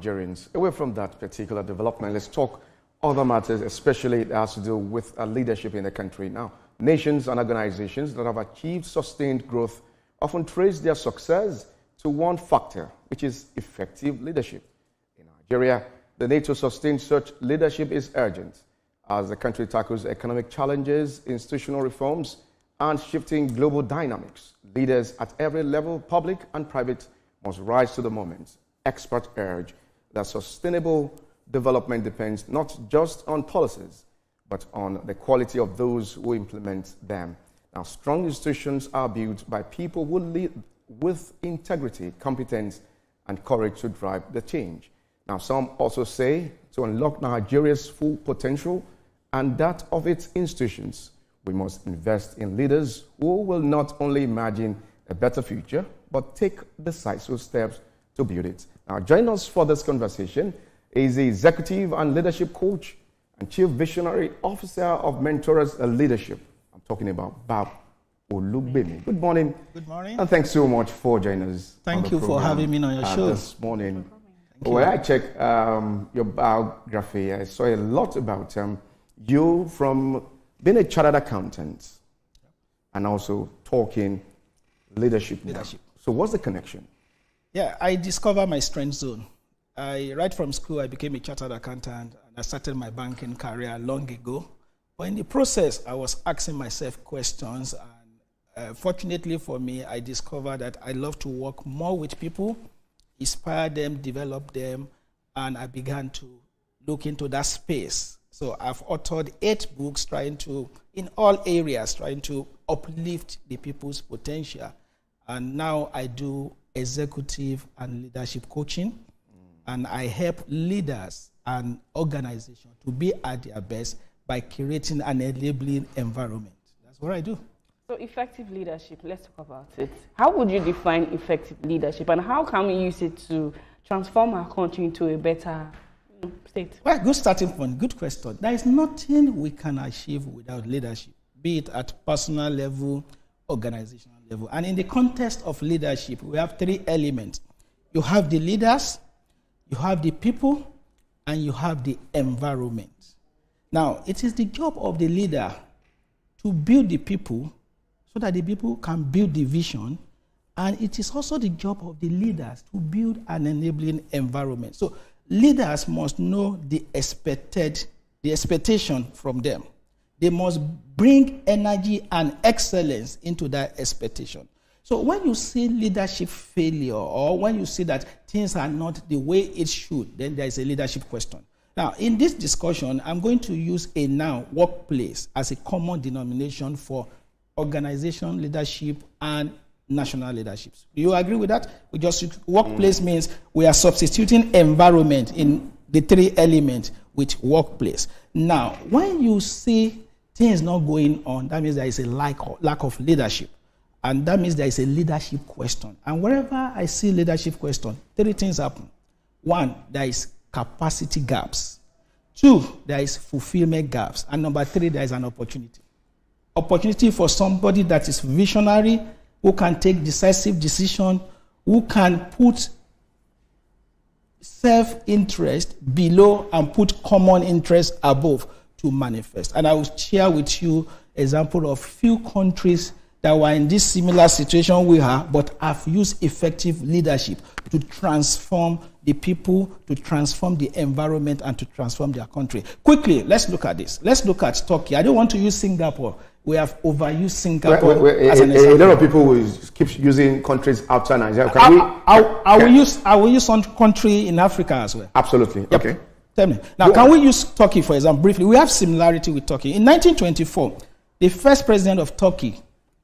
Nigerians. Away from that particular development, let's talk other matters, especially it has to do with leadership in the country. Now, nations and organizations that have achieved sustained growth often trace their success to one factor, which is effective leadership. In Nigeria, the need to sustain such leadership is urgent as the country tackles economic challenges, institutional reforms, and shifting global dynamics. Leaders at every level, public and private, must rise to the moment. Experts urge that sustainable development depends not just on policies, but on the quality of those who implement them. Now, strong institutions are built by people who lead with integrity, competence, and courage to drive the change. Now, some also say to unlock Nigeria's full potential and that of its institutions, we must invest in leaders who will not only imagine a better future, but take decisive steps to build it. Now, join us for this conversation is the Executive and Leadership Coach and Chief Visionary Officer of Mentors Leadership. I'm talking about Bab Olugbemi. Good morning. Good morning. And thanks so much for joining us. Thank you for having me on your show. This morning. When I checked your biography, I saw a lot about you from being a chartered accountant and also talking leadership. So what's the connection? Yeah, I discovered my strength zone. Right from school, I became a chartered accountant and I started my banking career long ago. But in the process, I was asking myself questions, and fortunately for me, I discovered that I love to work more with people, inspire them, develop them, and I began to look into that space. So I've authored 8 books in all areas, trying to uplift the people's potential. And now I do executive and leadership coaching, and I help leaders and organizations to be at their best by creating an enabling environment. That's what I do. So effective leadership, let's talk about it. How would you define effective leadership, and how can we use it to transform our country into a better state? Well, good starting point, good question. There is nothing we can achieve without leadership, be it at personal level, organizational level. And in the context of leadership, we have 3 elements. You have the leaders, you have the people, and you have the environment. Now, it is the job of the leader to build the people so that the people can build the vision, and it is also the job of the leaders to build an enabling environment. So leaders must know the expectation from them. They must bring energy and excellence into that expectation. So when you see leadership failure, or when you see that things are not the way it should, then there is a leadership question. Now, in this discussion, I'm going to use a noun, workplace, as a common denomination for organization leadership and national leaderships. Do you agree with that? Workplace means we are substituting environment in the 3 elements with workplace. Now, when you see things not going on, that means there is a lack of leadership. And that means there is a leadership question. And wherever I see leadership question, 3 things happen. 1, there is capacity gaps. 2, there is fulfillment gaps. And number 3, there is an opportunity. Opportunity for somebody that is visionary, who can take decisive decision, who can put self-interest below and put common interest above to manifest. And I will share with you example of few countries that were in this similar situation we are, but have used effective leadership to transform the people, to transform the environment, and to transform their country. Quickly, let's look at this. Let's look at Turkey. I don't want to use Singapore. We have overused Singapore as an example. A lot of people will keep using countries outside Nigeria. I will use some country in Africa as well. Absolutely. Yep. Okay. Tell me. Now, can we use Turkey, for example, briefly? We have similarity with Turkey. In 1924, the first president of Turkey,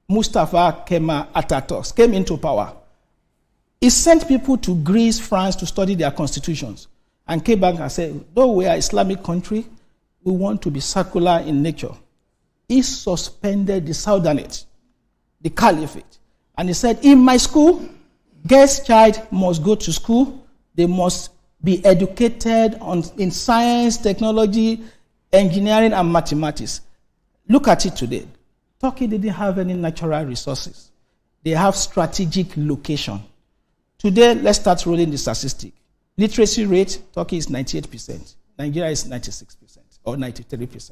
Mustafa Kemal Atatürk, came into power. He sent people to Greece, France to study their constitutions, and came back and said, though we are an Islamic country, we want to be secular in nature. He suspended the Sultanate, the Caliphate, and he said, in my school, girls' child must go to school. They must be educated in science, technology, engineering, and mathematics. Look at it today. Turkey didn't have any natural resources. They have strategic location. Today, let's start rolling the statistic. Literacy rate, Turkey is 98%. Nigeria is 96% or 93%.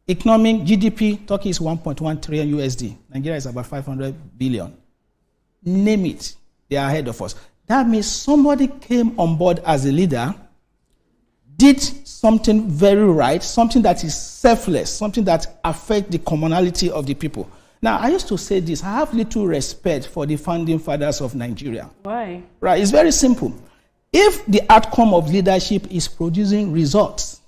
Economic GDP, Turkey is 1.1 trillion USD. Nigeria is about 500 billion. Name it, they are ahead of us. That means somebody came on board as a leader, did something very right, something that is selfless, something that affects the commonality of the people. Now, I used to say this, I have little respect for the founding fathers of Nigeria. Why? Right, it's very simple. If the outcome of leadership is producing results,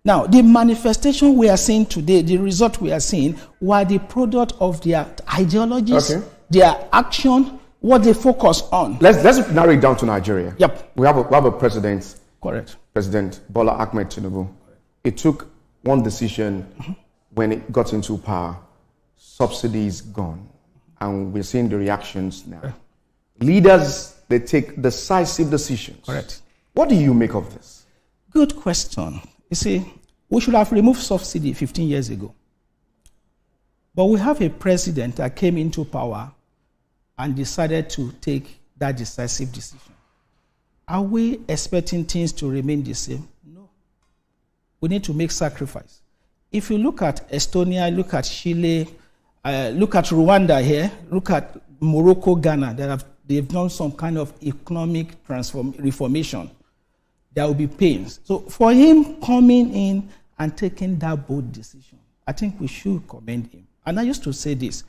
now the manifestation we are seeing today, the result we are seeing, were the product of their ideologies, their action, what they focus on. Let's narrow it down to Nigeria. Yep. We have a president. Correct. President Bola Ahmed Tinubu. It took one decision when it got into power. Subsidies gone. And we're seeing the reactions now. Leaders, they take decisive decisions. Correct. What do you make of this? Good question. You see, we should have removed subsidy 15 years ago. But we have a president that came into power and decided to take that decisive decision. Are we expecting things to remain the same? No. We need to make sacrifice. If you look at Estonia, look at Chile, look at Rwanda here, look at Morocco, Ghana, they've done some kind of economic reformation. There will be pains. So for him coming in and taking that bold decision, I think we should commend him. And I used to say this,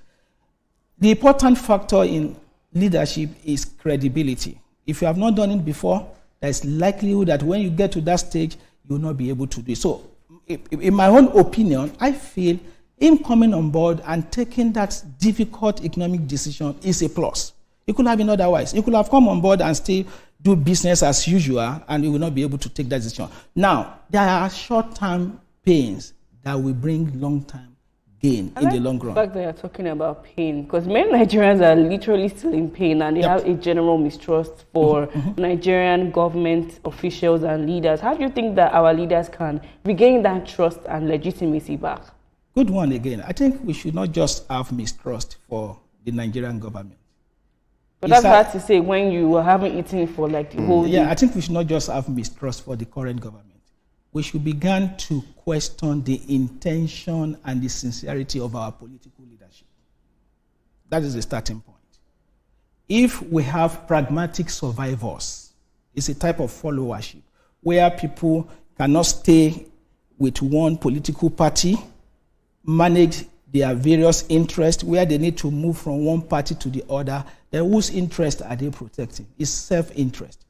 the important factor in leadership is credibility. If you have not done it before, there's likelihood that when you get to that stage, you will not be able to do it. So, in my own opinion, I feel him coming on board and taking that difficult economic decision is a plus. It could have been otherwise. He could have come on board and still do business as usual, and he will not be able to take that decision. Now, there are short-term pains that will bring long-term gain in the long run. The fact that you're talking about pain, because many Nigerians are literally still in pain and they have a general mistrust for Nigerian government officials and leaders. How do you think that our leaders can regain that trust and legitimacy back? Good one again. I think we should not just have mistrust for the Nigerian government. But that's hard to say when you haven't eaten for like the whole day. I think we should not just have mistrust for the current government. We should begin to question the intention and the sincerity of our political leadership. That is the starting point. If we have pragmatic survivors, it's a type of followership where people cannot stay with one political party, manage their various interests, where they need to move from one party to the other, then whose interest are they protecting? It's self-interest.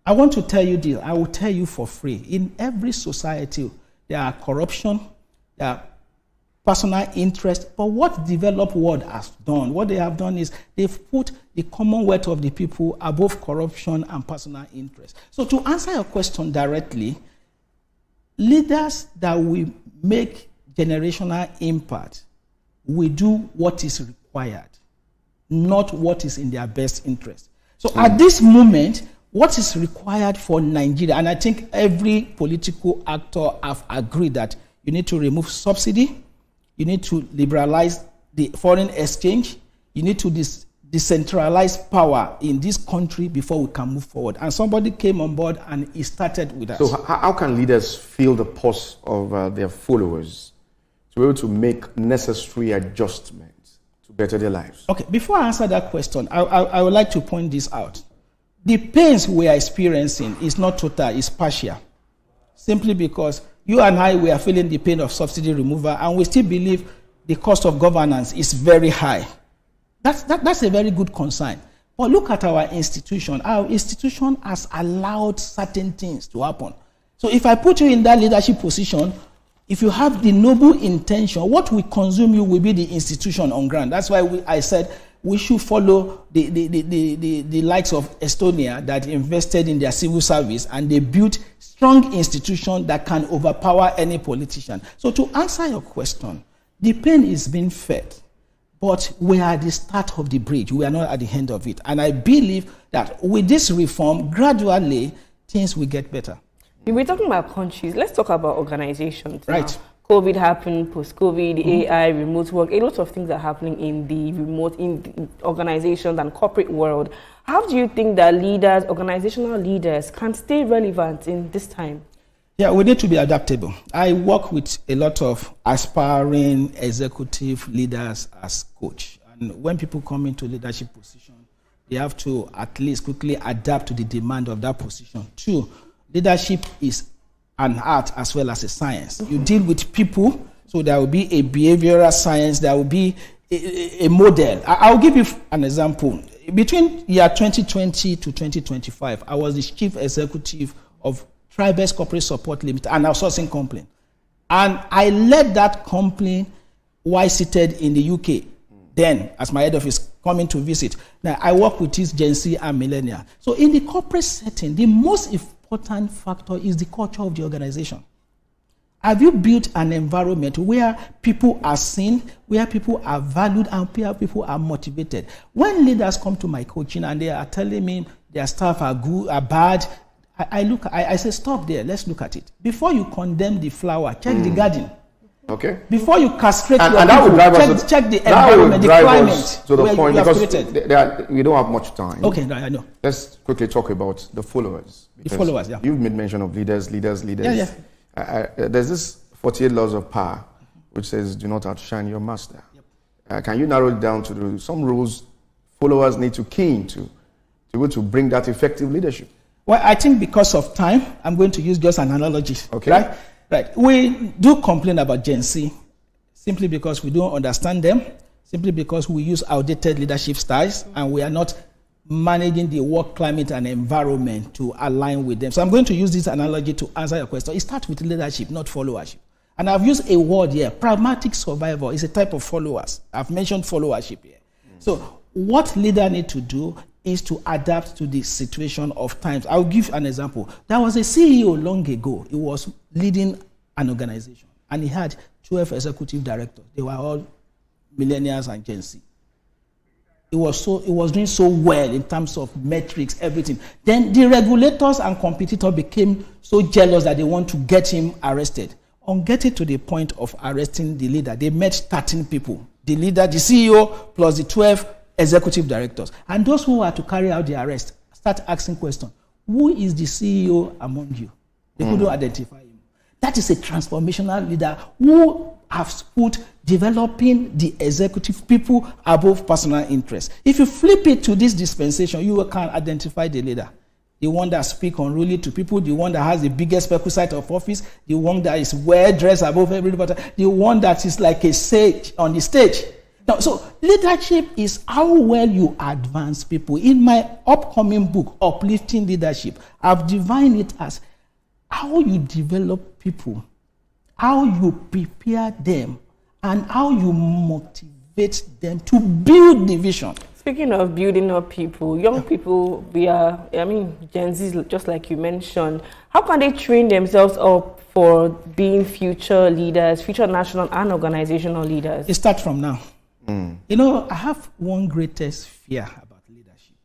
I want to tell you this, I will tell you for free. In every society, there are corruption, there are personal interest, but what the developed world has done, what they have done is they've put the commonwealth of the people above corruption and personal interest. So to answer your question directly, leaders that will make generational impact will do what is required, not what is in their best interest. So at this moment, what is required for Nigeria, and I think every political actor have agreed that you need to remove subsidy, you need to liberalize the foreign exchange, you need to decentralize power in this country before we can move forward. And somebody came on board and he started with us. So how can leaders feel the pulse of their followers to be able to make necessary adjustments to better their lives? Okay, before I answer that question, I would like to point this out. The pains we are experiencing is not total, it's partial. Simply because you and I, we are feeling the pain of subsidy removal, and we still believe the cost of governance is very high. That's a very good concern. But look at our institution. Our institution has allowed certain things to happen. So if I put you in that leadership position, if you have the noble intention, what will consume you will be the institution on ground. That's why I said we should follow the likes of Estonia that invested in their civil service and they built strong institutions that can overpower any politician. So to answer your question, the pain is being felt, but we are at the start of the bridge. We are not at the end of it. And I believe that with this reform, gradually, things will get better. If we're talking about countries, let's talk about organizations. Right. Now. COVID happened, post-COVID, AI, remote work, a lot of things are happening in the organizations and corporate world. How do you think that leaders, organizational leaders, can stay relevant in this time? Yeah, we need to be adaptable. I work with a lot of aspiring executive leaders as coach. And when people come into leadership position, they have to at least quickly adapt to the demand of that position. 2, leadership is an art as well as a science. You deal with people, so there will be a behavioral science, there will be a model. I'll give you an example. Between year 2020 to 2025, I was the chief executive of Tribes Corporate Support Limited, an outsourcing company. And I led that company while seated in the UK. Then, as my head office coming to visit. Now, I work with this Gen Z and millennial. So in the corporate setting, the most important factor is the culture of the organization. Have you built an environment where people are seen, where people are valued, and where people are motivated? When leaders come to my coaching and they are telling me their staff are good, are bad, I say, stop there, let's look at it. Before you condemn the flower, check the garden. Okay. Before you castrate your and that people, would drive us check the environment, the climate to the point, because we don't have much time. Okay, I know. Let's quickly talk about the followers. The followers, yeah. You've made mention of leaders. Yeah. There's this 48 laws of power, which says do not outshine your master. Yep. Can you narrow it down to some rules followers need to key into to be able to bring that effective leadership? Well, I think because of time, I'm going to use just an analogy. Okay. Right. We do complain about Gen Z simply because we don't understand them, simply because we use outdated leadership styles, and we are not managing the work climate and environment to align with them. So I'm going to use this analogy to answer your question. It starts with leadership, not followership. And I've used a word here, pragmatic survival is a type of followers. I've mentioned followership here. So what leader need to do is to adapt to the situation of times. I'll give an example. There was a CEO long ago. He was leading an organization, and he had 12 executive directors. They were all millennials and Gen Z. It was doing so well in terms of metrics, everything. Then the regulators and competitors became so jealous that they want to get him arrested. On getting to the point of arresting the leader, they met 13 people. The leader, the CEO, plus the 12 executive directors. And those who were to carry out the arrest start asking questions. Who is the CEO among you? They couldn't identify him. That is a transformational leader who has put developing the executive people above personal interest. If you flip it to this dispensation, you can identify the leader. The one that speaks unruly to people, the one that has the biggest perquisite of office, the one that is well-dressed above everybody, the one that is like a sage on the stage. Now, so leadership is how well you advance people. In my upcoming book, Uplifting Leadership, I've defined it as how you develop people, how you prepare them, and how you motivate them to build the vision. Speaking of building up people, young people, Gen Z, just like you mentioned, how can they train themselves up for being future leaders, future national and organizational leaders? It starts from now. You know, I have one greatest fear about leadership.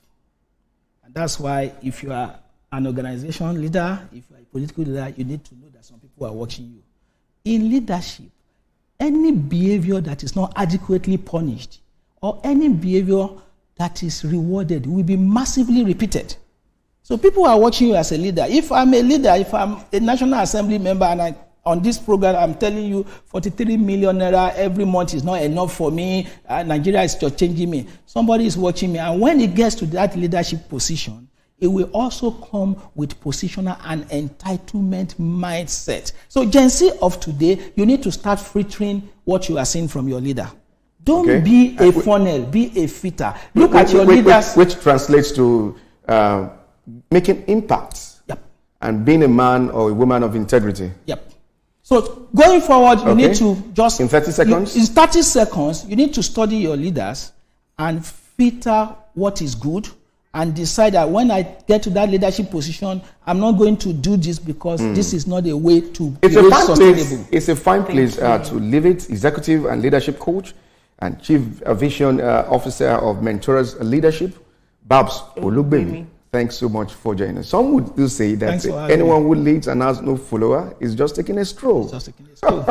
And that's why if you are an organization leader, if you are a political leader, you need to know that some people are watching you. In leadership, any behavior that is not adequately punished or any behavior that is rewarded will be massively repeated. So people are watching you as a leader. If I'm a leader, if I'm a National Assembly member and on this program, I'm telling you 43 million naira every month is not enough for me. Nigeria is just changing me. Somebody is watching me. And when it gets to that leadership position, it will also come with positional and entitlement mindset. So Gen Z of today, you need to start filtering what you are seeing from your leader. Don't be a funnel, be a fitter. Look at your leaders. Which translates to making impacts. Yep. And being a man or a woman of integrity. Yep. So going forward, you need to just... In 30 seconds? In 30 seconds, you need to study your leaders and filter what is good and decide that when I get to that leadership position, I'm not going to do this because this is not a way to be sustainable. It's a fine place to live it. Executive and leadership coach and chief vision officer of Mentors Leadership, Babs Olugbemi. Thanks so much for joining us. Some would do say that anyone who leads and has no follower is just taking a stroll. Just taking a stroll.